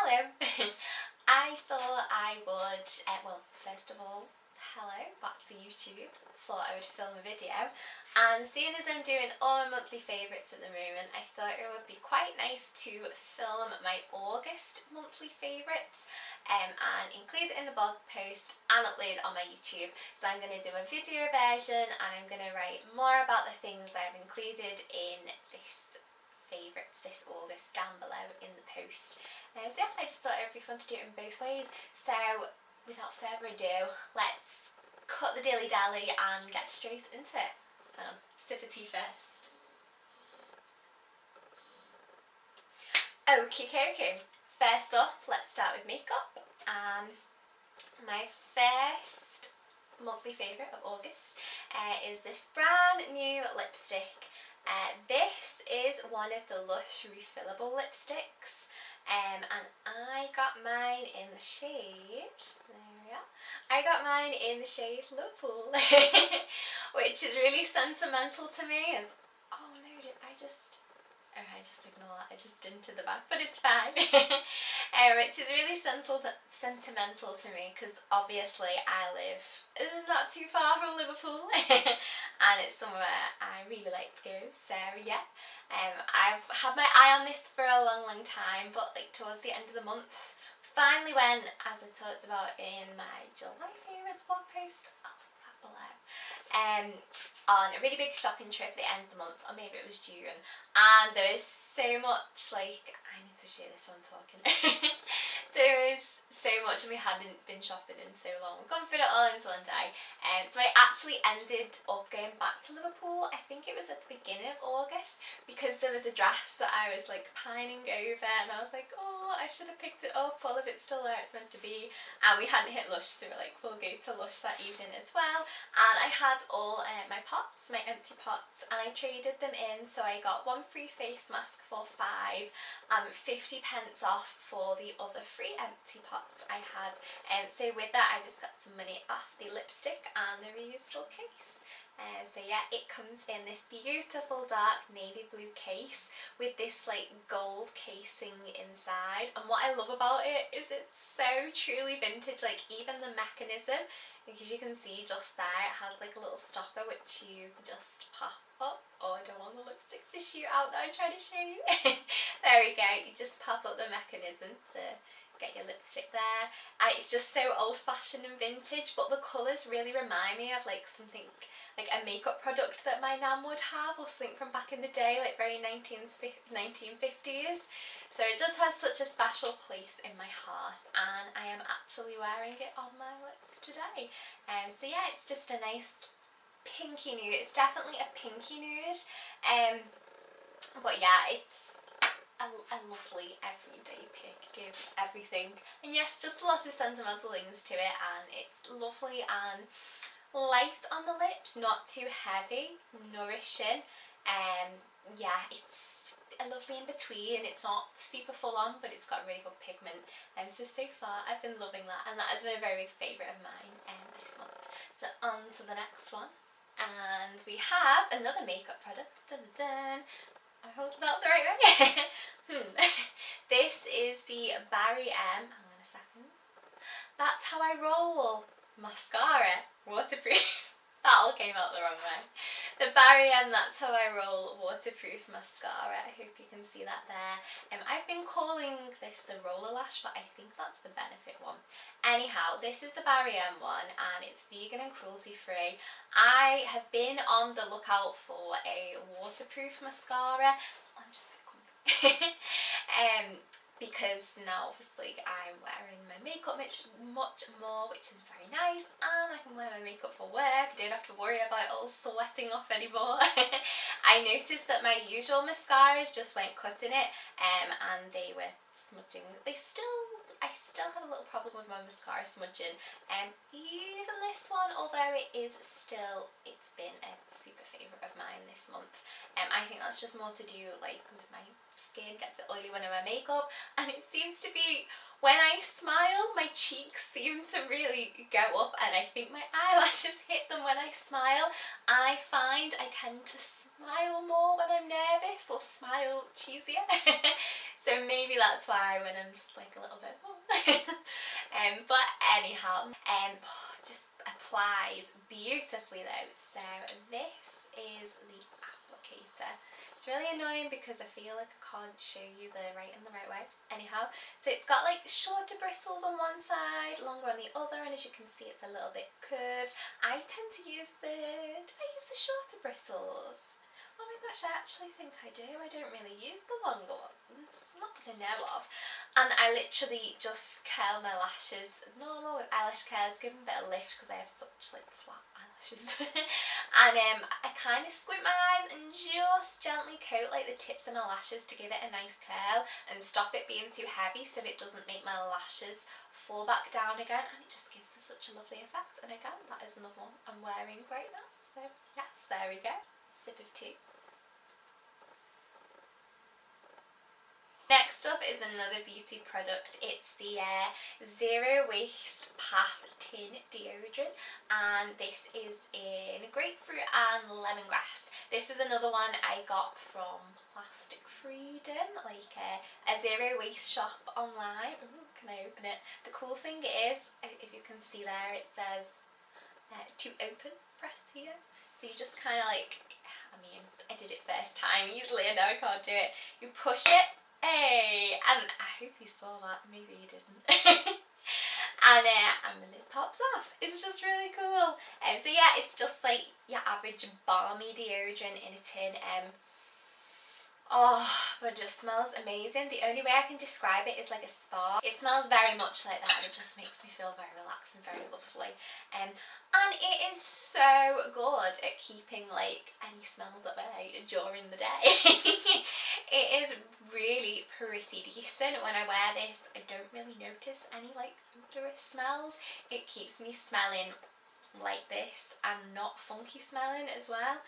Hello! I thought I would, well, first of all, hello, back to YouTube. Thought I would film a video, and seeing as I'm doing all my monthly favourites at the moment, I thought it would be quite nice to film my August monthly favourites and include it in the blog post and upload it on my YouTube. So I'm going to do a video version, and I'm going to write more about the things I've included in this favourites this August down below in the post. So yeah, I just thought it would be fun to do it in both ways. So without further ado, let's cut the dilly dally and get straight into it. Sip of tea first. Okay. First off, let's start with makeup. My first monthly favourite of August is this brand new lipstick. This is one of the Lush Refillable lipsticks, and I got mine in the shade, there we are, I got mine in the shade Liverpool, which is really sentimental to me. Oh no, I just ignore that, I just dented the back, but it's fine. Which is really sentimental to me, because obviously I live not too far from Liverpool, and it's somewhere I really like to go, so yeah. I've had my eye on this for a long time, but like towards the end of the month, finally went, as I talked about in my July favourites blog post, I'll link that below, on a really big shopping trip at the end of the month, or maybe it was June, and there is so much, like, I need to share this while I'm talking. There is so much, and we hadn't been shopping in so long. We've gone through it all into one day. So I actually ended up going back to Liverpool, I think it was at the beginning of August, because there was a dress that I was like pining over, and I was like, oh, I should have picked it up, all of it's still where it's meant to be, and we hadn't hit Lush, so we were like, we'll go to Lush that evening as well. And I had all my pots, my empty pots, and I traded them in, so I got one free face mask for £5 and 50p off for the other 3 empty pots I had. So with that, I just got some money off the lipstick and the reusable case. So yeah, it comes in this beautiful dark navy blue case with this like gold casing inside, and what I love about it is it's so truly vintage. Like even the mechanism, because you can see just there, it has like a little stopper which you just pop up. Oh, I don't want the lipstick to shoot out that I'm trying to show you. There we go, you just pop up the mechanism to get your lipstick there. It's just so old-fashioned and vintage, but the colours really remind me of like something, like a makeup product that my nan would have, or something from back in the day, like very 1950s. So it just has such a special place in my heart, and I am actually wearing it on my lips today. So yeah, it's just a nice pinky nude. It's definitely a pinky nude, but yeah, it's a lovely everyday pick, gives everything, and yes, just lots of sentimental things to it, and it's lovely and light on the lips, not too heavy, nourishing. Yeah, it's a lovely in between. It's not super full on, but it's got really good pigment. So far I've been loving that, and that has been a very big favourite of mine this month. So on to the next one, and we have another makeup product. Dun dun. I hope that the right way. This is the Barry M. Hang on a second. That's How I Roll mascara, waterproof. That all came out the wrong way. The Barry M That's How I Roll waterproof mascara. I hope you can see that there. I've been calling this the Roller Lash, but I think that's the Benefit one. Anyhow, this is the Barry M one, and it's vegan and cruelty free. I have been on the lookout for a waterproof mascara. I'm just so comfy. Because now obviously I'm wearing my makeup much more, which is very nice, and I can wear my makeup for work. I don't have to worry about it all sweating off anymore. I noticed that my usual mascaras just weren't cutting it, and they were smudging. I still have a little problem with my mascara smudging, even this one, although it's been a super favourite of mine this month. I think that's just more to do like with my skin, gets a bit oily when I wear makeup, and it seems to be when I smile, my cheeks seem to really go up, and I think my eyelashes hit them when I smile. I find I tend to smile more when I'm nervous, or smile cheesier. So maybe that's why when I'm just like a little bit but anyhow, just applies beautifully though. So this is the applicator. It's really annoying because I feel like I can't show you the right way. Anyhow, so it's got like shorter bristles on one side, longer on the other, and as you can see it's a little bit curved. I tend to use do I use the shorter bristles? Oh my gosh, I actually think I do. I don't really use the longer ones, not that I know of. And I literally just curl my lashes as normal with eyelash curls, give them a bit of lift because I have such like flat eyelashes. And I kind of squint my eyes and just gently coat like the tips of my lashes to give it a nice curl and stop it being too heavy so it doesn't make my lashes fall back down again, and it just gives it such a lovely effect. And again, that is another one I'm wearing right now. So yes, there we go. Sip of tea. Next up is another beauty product. It's the Zero Waste Path Tin Deodorant, and this is in grapefruit and lemongrass. This is another one I got from Plastic Freedom, like a zero waste shop online. Ooh, can I open it? The cool thing is, if you can see there, it says to open, press here. So you just kind of like, I mean, I did it first time easily, and now I can't do it. You push it. Hey, and I hope you saw that, maybe you didn't. and the lid pops off. It's just really cool. So yeah, it's just like your average balmy deodorant in a tin. Oh, but it just smells amazing. The only way I can describe it is like a spa. It smells very much like that, and it just makes me feel very relaxed and very lovely. And it is so good at keeping like any smells away during the day. It is really pretty decent. When I wear this, I don't really notice any like odorous smells. It keeps me smelling like this and not funky smelling as well.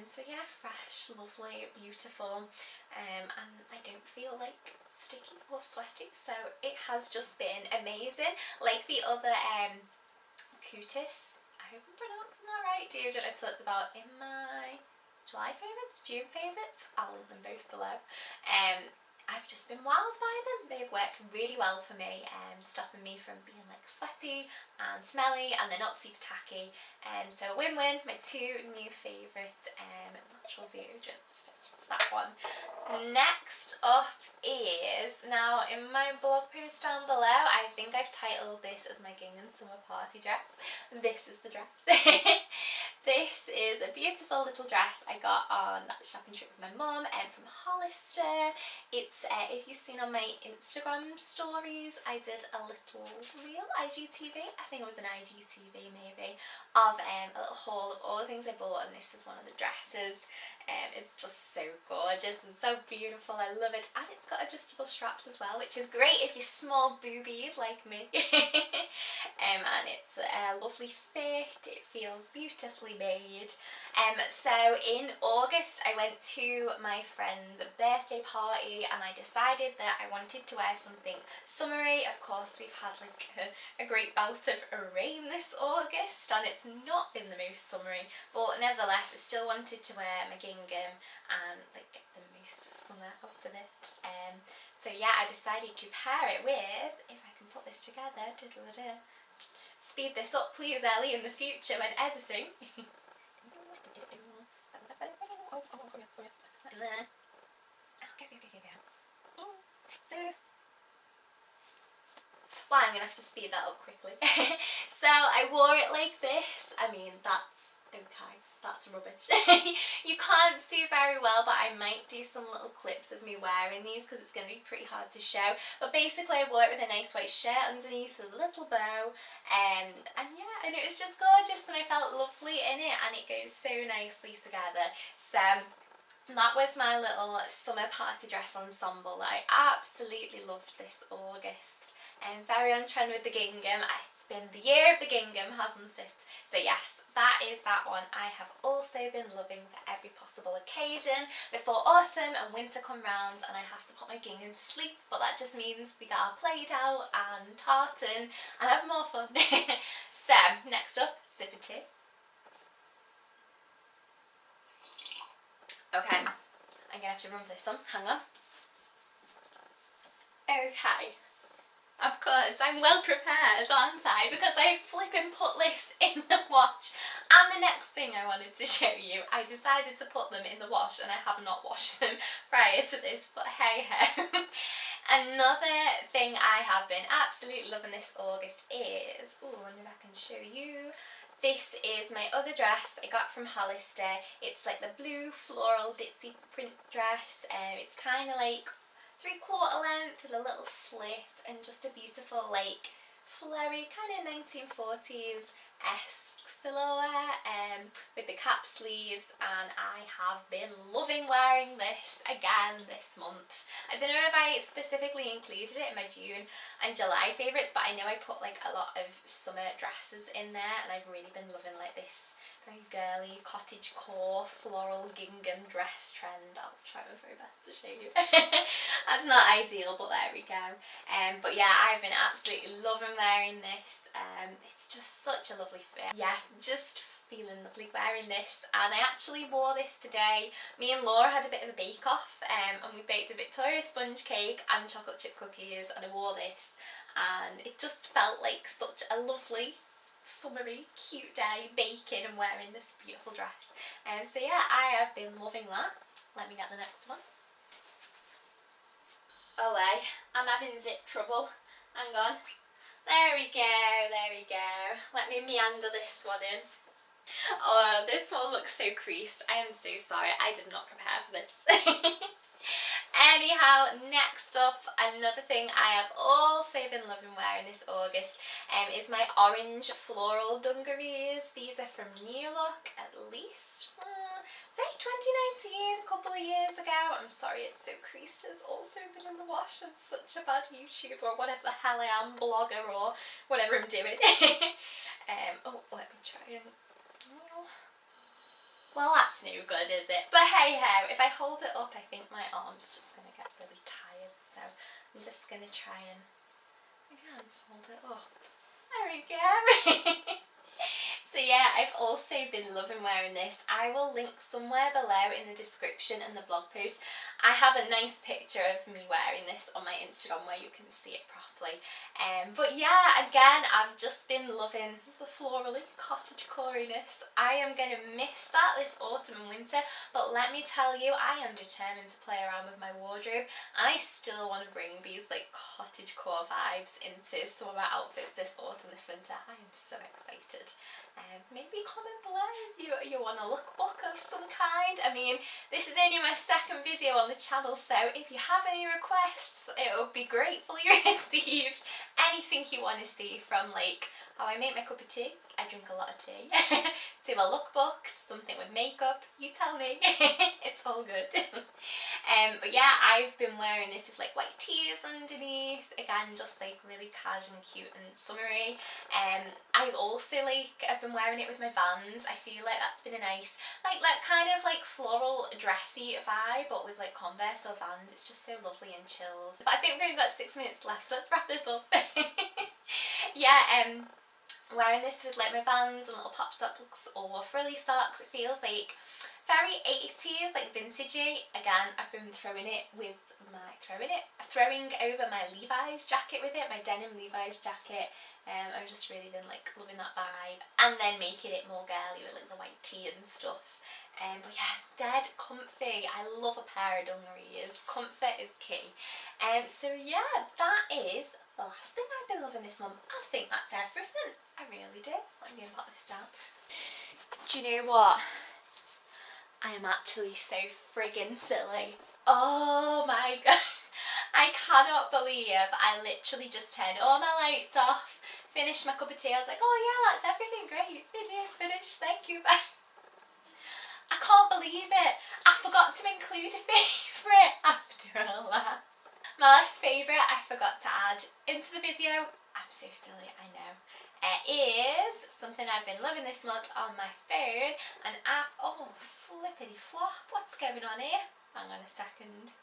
So yeah, fresh, lovely, beautiful, and I don't feel like sticky or sweaty, so it has just been amazing. Like the other Cutis, I hope I'm pronouncing that right, deodorant I talked about in my July favourites, June favourites, I'll link them both below. I've just been wowed by them. They've worked really well for me, stopping me from being like sweaty and smelly, and they're not super tacky. So win-win, my two new favourite natural deodorants. It's that one. Next up is, now in my blog post down below, I think I've titled this as my gingham summer party dress. This is the dress. This is a beautiful little dress I got on that shopping trip with my mum from Hollister. It's, if you've seen on my Instagram stories, I did a little reel, IGTV, I think it was an IGTV maybe, of a little haul of all the things I bought, and this is one of the dresses. It's just so gorgeous and so beautiful, I love it, and it's got adjustable straps as well, which is great if you're small boobied like me. And it's a lovely fit, it feels beautifully made. So in August I went to my friend's birthday party, and I decided that I wanted to wear something summery. Of course, we've had like a great bout of rain this August, and it's not been the most summery, but nevertheless I still wanted to wear my gingham and like get the most summer out of it. So yeah, I decided to pair it with, if I can put this together, speed this up please Ellie in the future when editing. So, well, I'm gonna have to speed that up quickly. So I wore it like this. I mean, that's okay, that's rubbish. You can't see very well, but I might do some little clips of me wearing these because it's going to be pretty hard to show. But basically I wore it with a nice white shirt underneath with a little bow, and yeah, and it was just gorgeous, and I felt lovely in it, and it goes so nicely together. So that was my little summer party dress ensemble that I absolutely loved this August. and very on trend with the gingham. It's been the year of the gingham, hasn't it? So yes, that is that one. I have also been loving for every possible occasion before autumn and winter come round and I have to put my gingham to sleep, but that just means we get our Play-Doh and tartan and have more fun. So next up, sip of tea. Okay, I'm gonna have to run for this one, hang on. Okay. Of course, I'm well prepared, aren't I? Because I flipping put this in the wash. And the next thing I wanted to show you, I decided to put them in the wash and I have not washed them prior to this, but hey ho. Another thing I have been absolutely loving this August is, I wonder if I can show you. This is my other dress I got from Hollister. It's like the blue floral ditzy print dress. It's kind of like 3/4 length with a little slit and just a beautiful like flary kind of 1940s-esque silhouette with the cap sleeves, and I have been loving wearing this again this month. I don't know if I specifically included it in my June and July favourites, but I know I put like a lot of summer dresses in there and I've really been loving like this very girly cottagecore floral gingham dress trend. I'll try my very best to show you. That's not ideal, but there we go. But yeah, I've been absolutely loving wearing this. It's just such a lovely fit. Yeah, just feeling lovely wearing this, and I actually wore this today. Me and Laura had a bit of a bake off and we baked a Victoria sponge cake and chocolate chip cookies, and I wore this and it just felt like such a lovely summery cute day baking and wearing this beautiful dress. So yeah, I have been loving that. Let me get the next one. Oh wait, I'm having zip trouble. Hang on. There we go, there we go. Let me meander this one in. Oh, this one looks so creased. I am so sorry, I did not prepare for this. Anyhow, next up, another thing I have also been loving wearing this August is my orange floral dungarees. These are from New Look, at least, say 2019, a couple of years ago. I'm sorry it's so creased, it's also been in the wash. I'm such a bad YouTuber, or whatever the hell I am, blogger, or whatever I'm doing. Oh, let me try and... Well, that's no good, is it? But hey ho, if I hold it up, I think my arm's just going to get really tired. So I'm just going to try and, again, hold it up. There we go. So yeah, I've also been loving wearing this. I will link somewhere below in the description and the blog post. I have a nice picture of me wearing this on my Instagram where you can see it properly. But yeah, again, I've just been loving the florally cottagecoreness. I am going to miss that this autumn and winter, but let me tell you, I am determined to play around with my wardrobe, and I still want to bring these like cottagecore vibes into some of my outfits this autumn, this winter. I am so excited. Maybe comment below if you want a lookbook of some kind. I mean, this is only my second video on the channel, so if you have any requests, it would be gratefully received. Anything you want to see, from like how I make my cup of tea, I drink a lot of tea, to a lookbook, something with makeup, you tell me. It's all good. But yeah, I've been wearing this with like white tees underneath, again just like really casual and cute and summery. I also I've been wearing it with my Vans. I feel like that's been a nice like kind of like floral dressy vibe, but with like Converse or Vans. It's just so lovely and chilled. But I think we've only got 6 minutes left, so let's wrap this up. Yeah, wearing this with like my Vans and little pop socks or frilly socks, it feels like very 80s, like vintagey. Again, I've been throwing over my Levi's jacket with it, my denim Levi's jacket. I've just really been like loving that vibe, and then making it more girly with like the white tee and stuff. But yeah, dead comfy. I love a pair of dungarees. Comfort is key. So yeah, that is the last thing I've been loving this month. I think that's everything. I really do. Let me put this down. Do you know what? I am actually so friggin' silly. Oh my god. I cannot believe I literally just turned all my lights off, finished my cup of tea. I was like, oh yeah, that's everything, great, video finished, thank you, bye. I can't believe it. I forgot to include a favourite after all that. My last favourite I forgot to add into the video, I'm so silly, I know, is something I've been loving this month on my phone, an app. Oh, flippity flop, what's going on here? Hang on a second.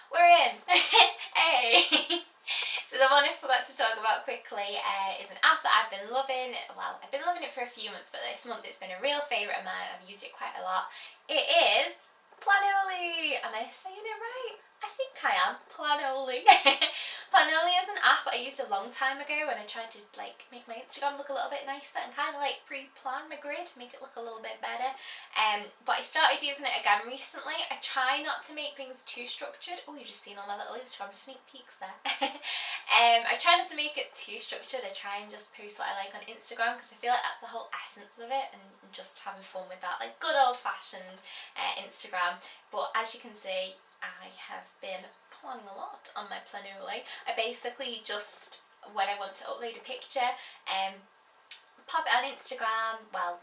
We're in! Hey! So the one I forgot to talk about quickly is an app that I've been loving. Well, I've been loving it for a few months, but this month it's been a real favourite of mine. I've used it quite a lot. It is Planoly! Am I saying it right? I think I am. Planoly. Planoly is an app I used a long time ago when I tried to like make my Instagram look a little bit nicer and kind of like pre-plan my grid, make it look a little bit better. But I started using it again recently. I try not to make things too structured. Oh, you've just seen all my little Instagram sneak peeks there. I try not to make it too structured. I try and just post what I like on Instagram because I feel like that's the whole essence of it, and just having fun with that, like good old fashioned Instagram. But as you can see, I have been planning a lot on my Planoly. I basically just, when I want to upload a picture, pop it on Instagram, well,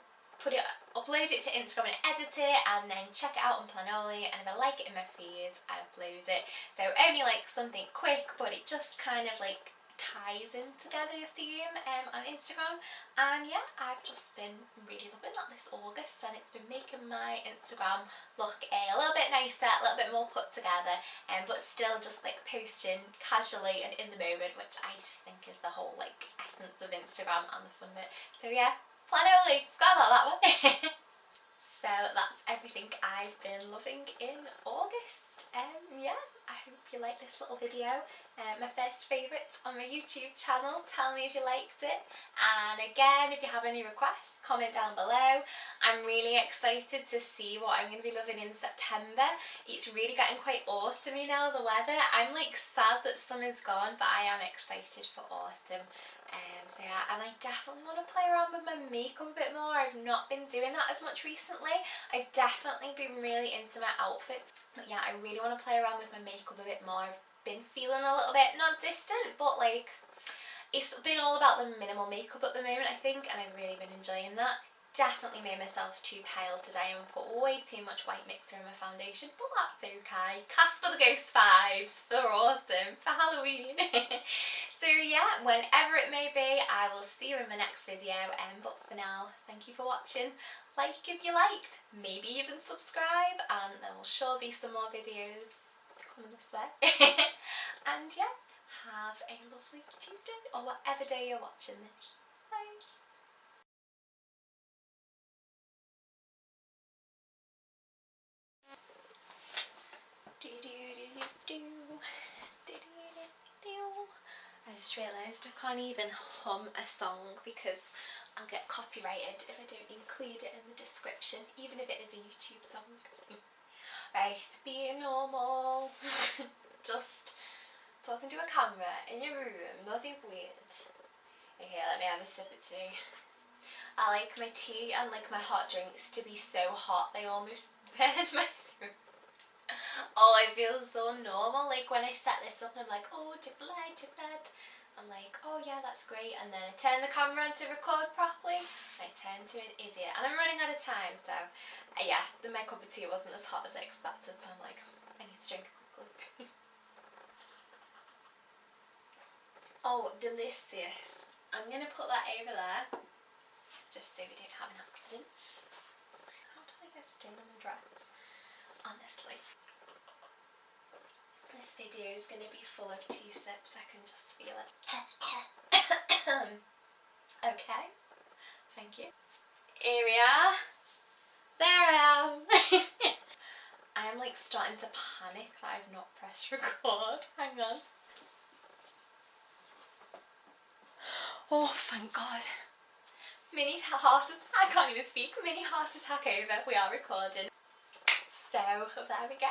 upload it to Instagram and edit it, and then check it out on Planoly, and if I like it in my feeds, I upload it. So only like something quick, but it just kind of like ties in together a theme on Instagram. And yeah, I've just been really loving that this August, and it's been making my Instagram look a little bit nicer, a little bit more put together, but still just like posting casually and in the moment, which I just think is the whole like essence of Instagram and the fun bit. So yeah, Planoly, forgot about that one. So that's everything I've been loving in August. Yeah, I hope you like this little video. My first favourite on my YouTube channel. Tell me if you liked it. And again, if you have any requests, comment down below. I'm really excited to see what I'm going to be loving in September. It's really getting quite autumny now, the weather. I'm like sad that summer's gone, but I am excited for autumn. So yeah, and I definitely want to play around with my makeup a bit more. I've not been doing that as much recently. I've definitely been really into my outfits, but yeah, I really want to play around with my makeup a bit more. I've been feeling a little bit, not distant, but like, it's been all about the minimal makeup at the moment, I think, and I've really been enjoying that. Definitely made myself too pale today and put way too much white mixer in my foundation, but that's okay. Casper the Ghost vibes for autumn, for Halloween. So yeah, whenever it may be, I will see you in my next video, but for now, thank you for watching. Like if you liked, maybe even subscribe, and there will sure be some more videos coming this way. And yeah, have a lovely Tuesday, or whatever day you're watching this. Bye. I just realised I can't even hum a song because I'll get copyrighted if I don't include it in the description, even if it is a YouTube song. Right, being normal. Just talking to a camera in your room, nothing weird. Okay, let me have a sip of tea. I like my tea and like my hot drinks to be so hot they almost burn my throat. Oh, I feel so normal. Like when I set this up, I'm like, oh, check the light, check that. I'm like, oh yeah, that's great. And then I turn the camera on to record properly, and I turn to an idiot. And I'm running out of time, so yeah, my cup of tea wasn't as hot as I expected. So I'm like, I need to drink it quickly. Oh, delicious. I'm gonna put that over there, just so we don't have an accident. How did I get stain on my dress? Honestly. This video is going to be full of tea sips, I can just feel it. Okay, thank you. Here we are. There I am. I am like starting to panic that I've not pressed record. Hang on. Oh, thank God. Mini heart attack, I can't even speak. Mini heart attack over. We are recording. So, there we go.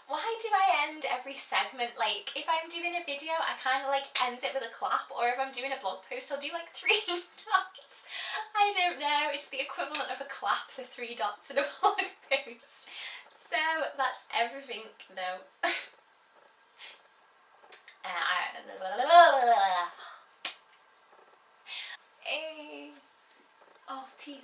Why do I end every segment, like, if I'm doing a video, I kind of like end it with a clap, or if I'm doing a blog post, I'll do like 3 dots. I don't know, it's the equivalent of a clap to 3 dots in a blog post. So, that's everything, though. Oh, tea.